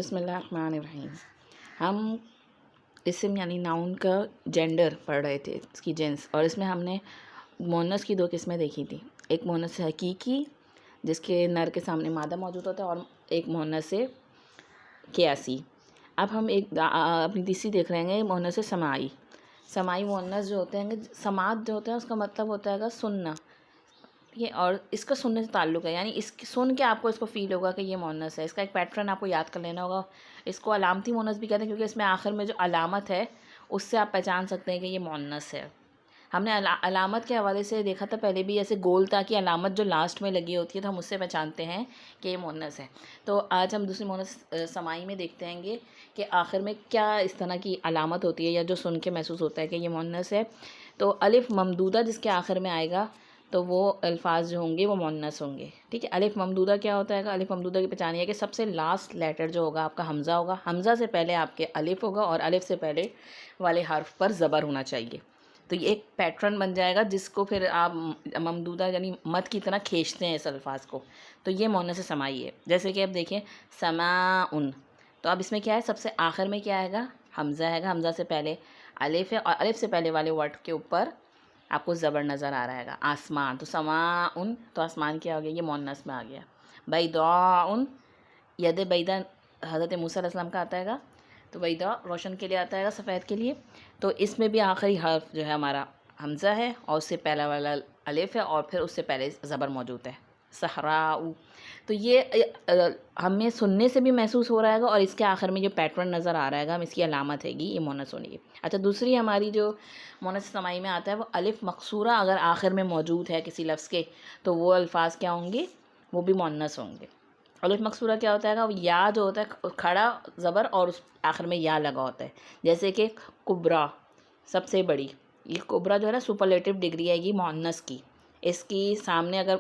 بسم اللہ الرحمن الرحیم. ہم اسم یعنی ناؤن کا جینڈر پڑھ رہے تھے، اس کی جنس، اور اس میں ہم نے مؤنث کی دو قسمیں دیکھی تھیں. ایک مؤنث حقیقی جس کے نر کے سامنے مادہ موجود ہوتا ہے، اور ایک مؤنث قیاسی. اب ہم اپنی تیسری دیکھ رہے ہیں مؤنث سماعی. سماعی مؤنث جو ہوتے ہیں، سماعت جو ہوتا ہے اس کا مطلب ہوتا ہے سننا، اور اس کا سننے سے تعلق ہے، یعنی اس سن کے آپ کو اس کو فیل ہوگا کہ یہ مؤنث ہے. اس کا ایک پیٹرن آپ کو یاد کر لینا ہوگا. اس کو علامتی مؤنث بھی کہتے ہیں کیونکہ اس میں آخر میں جو علامت ہے اس سے آپ پہچان سکتے ہیں کہ یہ مؤنث ہے. ہم نے علامت کے حوالے سے دیکھا تھا پہلے بھی، ایسے گول تا کی علامت جو لاسٹ میں لگی ہوتی ہے تو ہم اس سے پہچانتے ہیں کہ یہ مؤنث ہے. تو آج ہم دوسری مؤنث سماعی میں دیکھتے ہیں گے کہ آخر میں کیا اس طرح کی علامت ہوتی ہے یا جو سن کے محسوس ہوتا ہے کہ یہ مؤنث ہے. تو الف ممدودہ جس کے آخر میں آئے گا تو وہ الفاظ جو ہوں گے وہ مؤنث ہوں گے. ٹھیک ہے. الف ممدودہ کیا ہوتا ہے؟ الف ممدودہ کی پہچان یہ ہے کہ سب سے لاسٹ لیٹر جو ہوگا آپ کا حمزہ ہوگا. حمزہ سے پہلے آپ کے الف ہوگا، اور الف سے پہلے والے حرف پر زبر ہونا چاہیے. تو یہ ایک پیٹرن بن جائے گا جس کو پھر آپ ممدودہ یعنی مد کی طرح کھینچتے ہیں اس الفاظ کو. تو یہ مؤنث سماعی ہے. جیسے کہ اب دیکھیں سماعن، تو اب اس میں کیا ہے؟ سب سے آخر میں کیا آئے گا؟ حمزہ آئے گا. حمزہ سے پہلے الف ہے، اور الف سے پہلے والے ورڈ کے اوپر آپ کو زبر نظر آ رہا ہے. آسمان، تو سماعن، تو آسمان کیا ہو گیا؟ یہ مؤنث میں آ گیا. بیضاء، ید بیضا حضرت موسیٰ علیہ السلام کا آتا ہے گا، تو بیضاء روشن کے لیے آتا ہے گا، سفید کے لیے. تو اس میں بھی آخری حرف جو ہے ہمارا حمزہ ہے، اور اس سے پہلا والا الف ہے، اور پھر اس سے پہلے زبر موجود ہے. صحراء. تو یہ ہمیں سننے سے بھی محسوس ہو رہا ہے گا، اور اس کے آخر میں جو پیٹرن نظر آ رہا ہے گا ہم اس کی علامت ہے گی یہ مؤنث ہونے کی. اچھا، دوسری ہماری جو مؤنث سماعی میں آتا ہے وہ الف مقصورہ اگر آخر میں موجود ہے کسی لفظ کے تو وہ الفاظ کیا ہوں گے؟ وہ بھی مؤنث ہوں گے. الف مقصورہ کیا ہوتا ہے؟ یا جو ہوتا ہے کھڑا زبر اور اس آخر میں یا لگا ہوتا ہے. جیسے کہ کبریٰ، سب سے بڑی. یہ کبریٰ جو ہے نا سپرلیٹو ڈگری ہے یہ مؤنث کی. اس کی سامنے اگر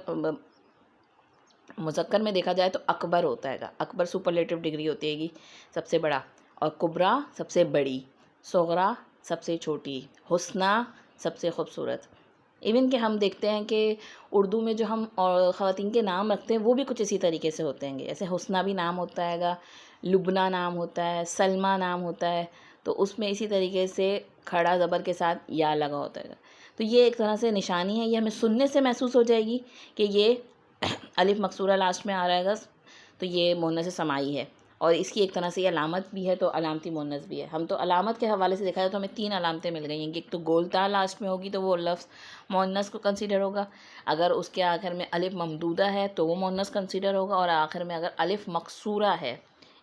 مذکر میں دیکھا جائے تو اکبر ہوتا ہے گا. اکبر سپرلیٹو ڈگری ہوتی ہے گی، سب سے بڑا. اور کبریٰ سب سے بڑی، صغریٰ سب سے چھوٹی، حسنیٰ سب سے خوبصورت. ایون کہ ہم دیکھتے ہیں کہ اردو میں جو ہم خواتین کے نام رکھتے ہیں وہ بھی کچھ اسی طریقے سے ہوتے ہیں گے. جیسے حسنیٰ بھی نام ہوتا ہے گا، لبنیٰ نام ہوتا ہے، سلمیٰ نام ہوتا ہے. تو اس میں اسی طریقے سے کھڑا زبر کے ساتھ یا لگا ہوتا ہے. تو یہ ایک طرح سے نشانی ہے، یہ ہمیں سننے سے محسوس ہو جائے گی کہ یہ الف مقصورہ لاسٹ میں آ رہا ہے گا تو یہ مؤنث سماعی ہے. اور اس کی ایک طرح سے یہ علامت بھی ہے، تو علامتی مؤنث بھی ہے. ہم تو علامت کے حوالے سے دیکھا جائے تو ہمیں 3 علامتیں مل گئی ہیں. ایک تو گول تا لاسٹ میں ہوگی تو وہ لفظ مؤنث کو کنسیڈر ہوگا. اگر اس کے آخر میں الف ممدودہ ہے تو وہ مؤنث کنسیڈر ہوگا. اور آخر میں اگر الف مقصورہ ہے،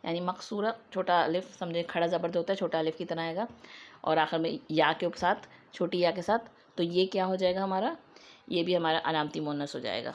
یعنی مقصورہ چھوٹا الف سمجھے کھڑا زبر جو ہوتا ہے چھوٹا الف کی طرح آئے گا، اور آخر میں یا کے ساتھ چھوٹی یا کے ساتھ، تو یہ کیا ہو جائے گا ہمارا؟ یہ بھی ہمارا علامتی مؤنث ہو جائے گا.